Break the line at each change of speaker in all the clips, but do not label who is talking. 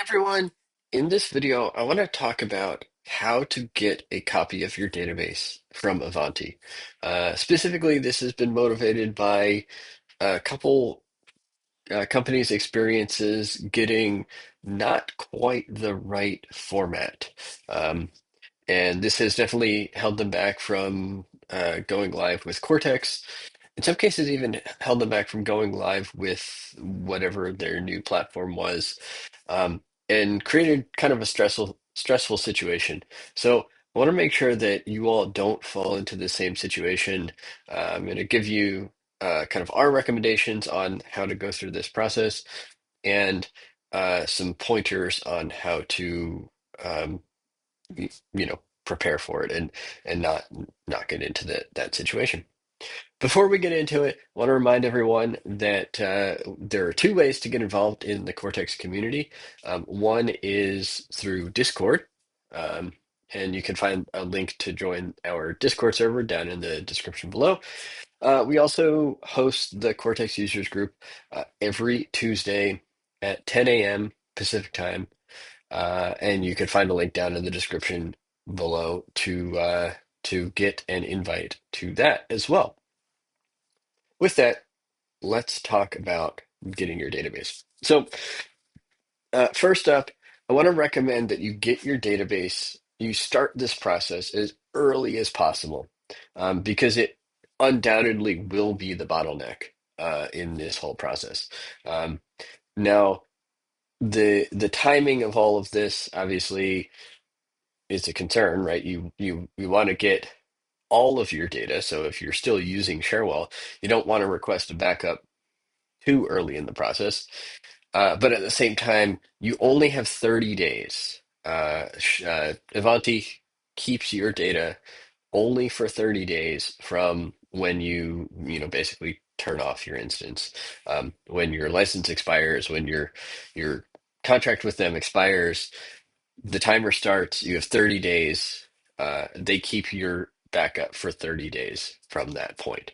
Everyone, in this video, I want to talk about how to get a copy of your database from Ivanti. Specifically, this has been motivated by a couple companies' experiences getting not quite the right format. Um, and this has definitely held them back from going live with Cortex. In some cases, even held them back from going live with whatever their new platform was, um, and created kind of a stressful situation. So I want to make sure that you all don't fall into the same situation. I'm going to give you kind of our recommendations on how to go through this process and some pointers on how to um, prepare for it and not get into that situation. Before we get into it, I want to remind everyone that there are two ways to get involved in the Cortex community. One is through Discord, um, and you can find a link to join our Discord server down in the description below. We also host the Cortex users group every Tuesday at 10 a.m. Pacific time, and you can find a link down in the description below to get an invite to that as well. With that, let's talk about getting your database. So, first up, I want to recommend that you get your database, you start this process as early as possible, because it undoubtedly will be the bottleneck in this whole process. Um, Now, the timing of all of this obviously is a concern, right? You want to get all of your data. So if you're still using Cherwell, you don't want to request a backup too early in the process. But at the same time, you only have 30 days. Ivanti keeps your data only for 30 days from when basically turn off your instance. When your license expires, when your contract with them expires, the timer starts. You have 30 days. They keep your backup for 30 days from that point.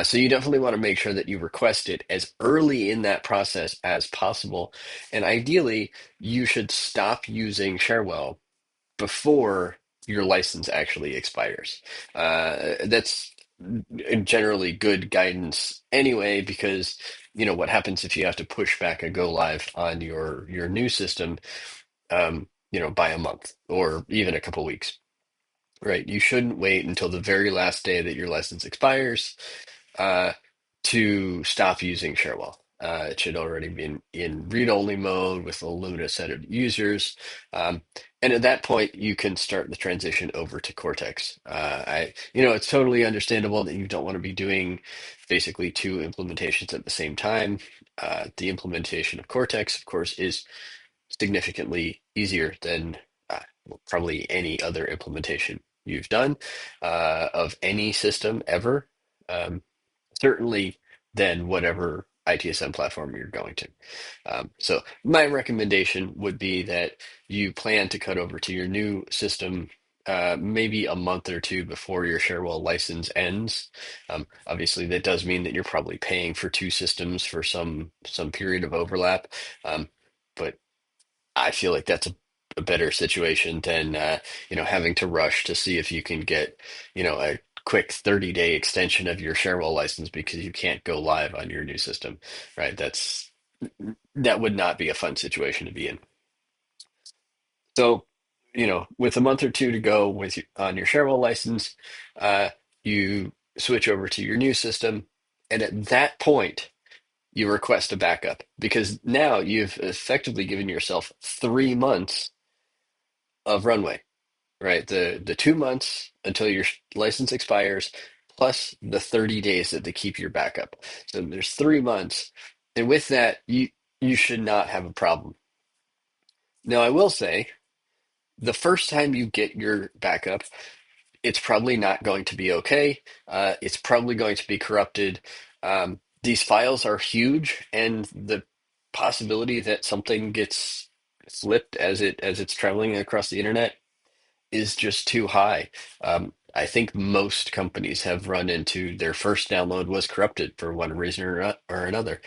So you definitely want to make sure that you request it as early in that process as possible. And ideally, you should stop using Cherwell before your license actually expires. That's generally good guidance anyway, because what happens if you have to push back a go live on your new system, by a month or even a couple weeks, right? You shouldn't wait until the very last day that your license expires uh, to stop using Cherwell. It should already be in read-only mode with a limited set of users. And at that point, you can start the transition over to Cortex. It's totally understandable that you don't want to be doing basically two implementations at the same time. The implementation of Cortex, of course, is significantly easier than probably any other implementation you've done of any system ever. Um, Certainly than whatever ITSM platform you're going to. So my recommendation would be that you plan to cut over to your new system maybe a month or two before your Cherwell license ends. Obviously, that does mean that you're probably paying for two systems for some period of overlap. But I feel like that's a better situation than having to rush to see if you can get a quick 30-day extension of your Cherwell license because you can't go live on your new system, right? That would not be a fun situation to be in. So, with a month or two to go on your Cherwell license, uh, you switch over to your new system, and at that point, you request a backup because now you've effectively given yourself 3 months of runway, right? The 2 months until your license expires, plus the 30 days that they keep your backup. So there's 3 months, and with that, you should not have a problem. Now, I will say, the first time you get your backup, it's probably not going to be okay. It's probably going to be corrupted. These files are huge, and the possibility that something gets flipped as it's traveling across the internet is just too high. I think most companies have run into their first download was corrupted for one reason or another.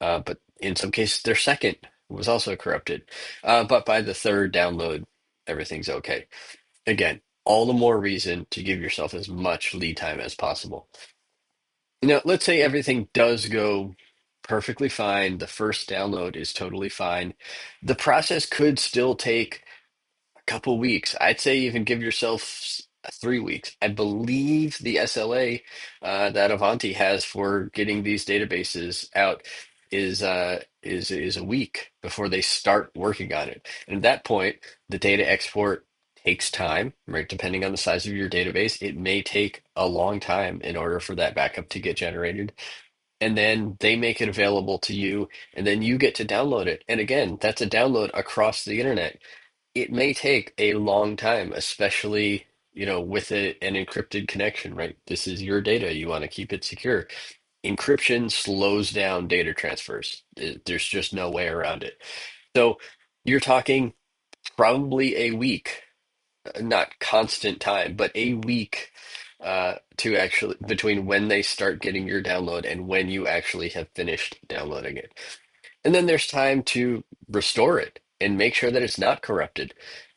But in some cases, their second. was also corrupted. But by the third download, everything's okay. Again, all the more reason to give yourself as much lead time as possible. Now, let's say everything does go perfectly fine. The first download is totally fine. The process could still take a couple weeks. I'd say even give yourself 3 weeks. I believe the SLA that Avanti has for getting these databases out is a week before they start working on it. And at that point, the data export takes time, right? Depending on the size of your database, it may take a long time in order for that backup to get generated. And then they make it available to you, and then you get to download it. And again, that's a download across the internet. It may take a long time, especially, with an encrypted connection, right? This is your data. You want to keep it secure. Encryption slows down data transfers. There's just no way around it. So you're talking probably a week, not constant time, but a week to actually between when they start getting your download and when you actually have finished downloading it. And then there's time to restore it and make sure that it's not corrupted.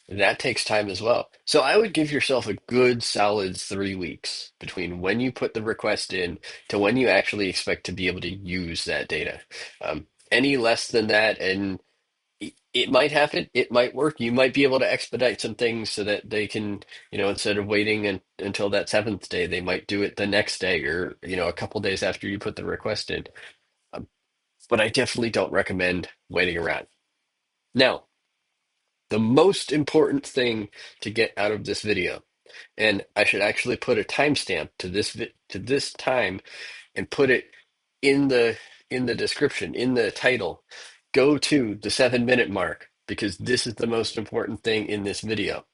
That takes time as well. So I would give yourself a good solid 3 weeks between when you put the request in to when you actually expect to be able to use that data. Any less than that, and it might happen, it might work. You might be able to expedite some things so that they can, instead of waiting until that seventh day, they might do it the next day or, a couple days after you put the request in. Um, but I definitely don't recommend waiting around. Now, the most important thing to get out of this video, and I should actually put a timestamp to this time and put it in the description, in the title. Go to the 7-minute mark because this is the most important thing in this video.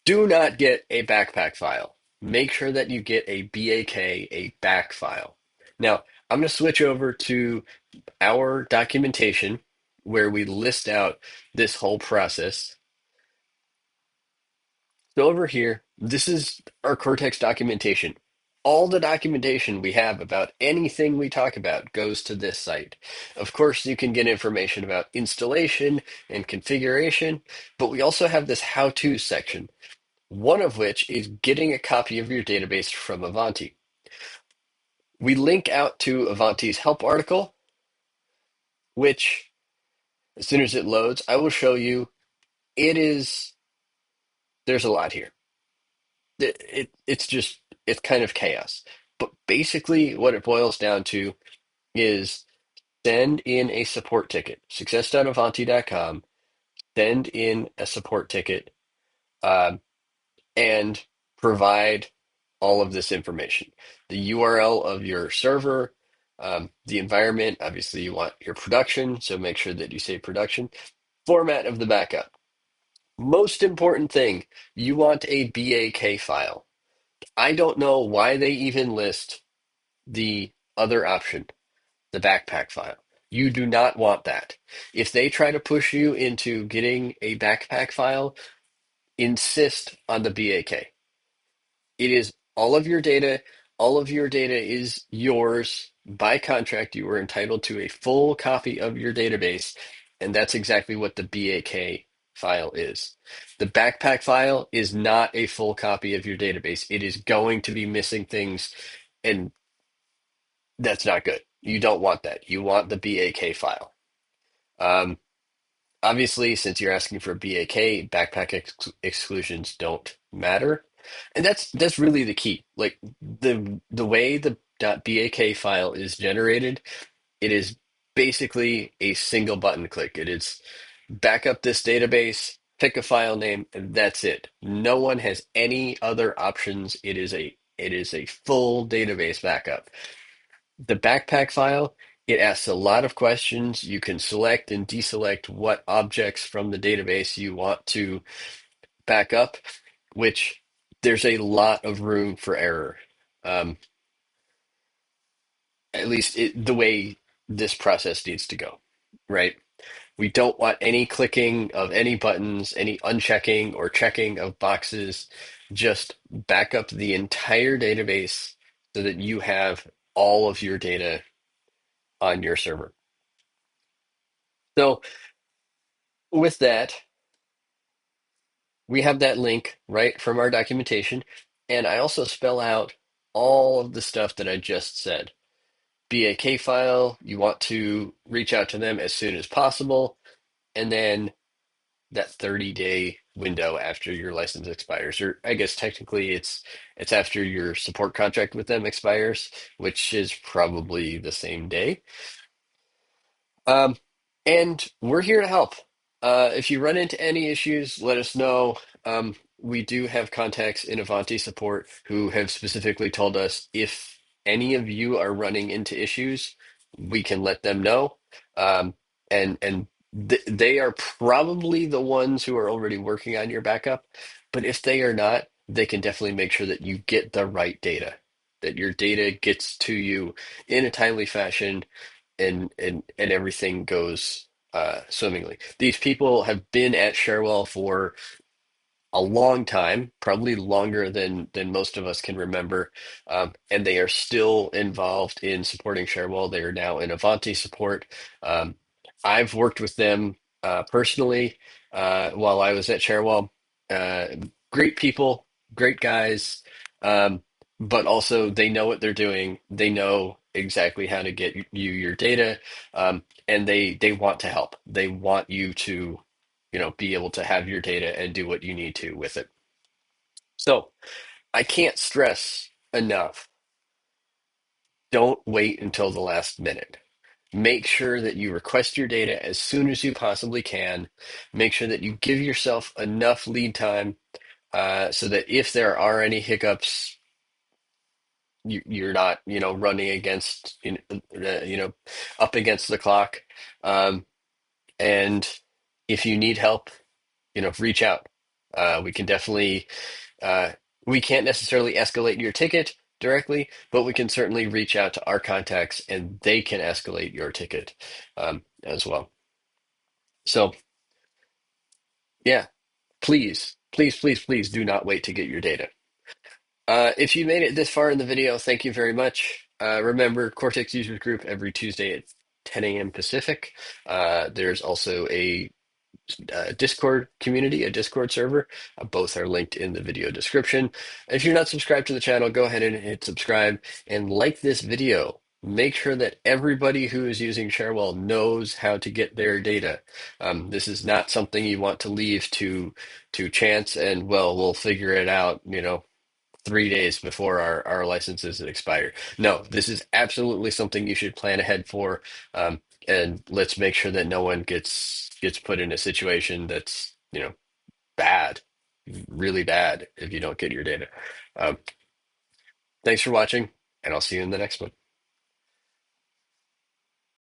Do not get a backpack file. Make sure that you get a BAK, a back file. Now, I'm going to switch over to our documentation where we list out this whole process. So over here, this is our Cortex documentation. All the documentation we have about anything we talk about goes to this site. Of course, you can get information about installation and configuration, but we also have this how-to section, one of which is getting a copy of your database from Ivanti. We link out to Ivanti's help article, which as soon as it loads, I will show you. There's a lot here. It's kind of chaos. But basically, what it boils down to is send in a support ticket, success.avanti.com, send in a support ticket, um, and provide all of this information. The URL of your server, the environment, obviously you want your production, so make sure that you say production, format of the backup. Most important thing, you want a BAK file. I don't know why they even list the other option, the backpack file. You do not want that. If they try to push you into getting a backpack file, insist on the BAK. It is all of your data. All of your data is yours. By contract, you are entitled to a full copy of your database, and that's exactly what the BAK file is. The backpack file is not a full copy of your database. It is going to be missing things, and that's not good. You don't want that. You want the BAK file. Um, Obviously, since you're asking for BAK, exclusions don't matter. And that's really the key. Like the way the .bak file is generated, it is basically a single button click. It is back up this database, pick a file name, and that's it. No one has any other options. It is a full database backup. The backpack file, it asks a lot of questions. You can select and deselect what objects from the database you want to back up, which there's a lot of room for error. Um, at least the way this process needs to go, right? We don't want any clicking of any buttons, any unchecking or checking of boxes. Just back up the entire database so that you have all of your data on your server. So with that, we have that link right from our documentation. And I also spell out all of the stuff that I just said. BAK file, you want to reach out to them as soon as possible. And then that 30-day window after your license expires, or I guess technically it's after your support contract with them expires, which is probably the same day. Um, and we're here to help. If you run into any issues, let us know. We do have contacts in Avanti support who have specifically told us if any of you are running into issues, we can let them know. Um, and th they are probably the ones who are already working on your backup. But if they are not, they can definitely make sure that you get the right data, that your data gets to you in a timely fashion and everything goes swimmingly. These people have been at Cherwell for a long time, probably longer than most of us can remember, and they are still involved in supporting Cherwell. They are now in Avanti support. Um, I've worked with them personally while I was at Cherwell. Uh, Great people, great guys, um, but also they know what they're doing. They know exactly how to get you your data, and they want to help. They want you to be able to have your data and do what you need to with it. So I can't stress enough, don't wait until the last minute. Make sure that you request your data as soon as you possibly can. Make sure that you give yourself enough lead time so that if there are any hiccups, you're not, running against, up against the clock. Um, and if you need help, reach out. We can definitely Uh, we can't necessarily escalate your ticket directly, but we can certainly reach out to our contacts and they can escalate your ticket as well. So, yeah, please, please, please, please do not wait to get your data. If you made it this far in the video, thank you very much. Remember, Cortex Users Group every Tuesday at 10 a.m. Pacific. There's also a Discord community, a Discord server. Both are linked in the video description. If you're not subscribed to the channel, go ahead and hit subscribe and like this video. Make sure that everybody who is using Cherwell knows how to get their data. This is not something you want to leave to chance and, well, we'll figure it out, 3 days before our licenses expire. No, this is absolutely something you should plan ahead for. And let's make sure that no one gets put in a situation that's, bad, really bad if you don't get your data. Um, Thanks for watching, and I'll see you in the next one.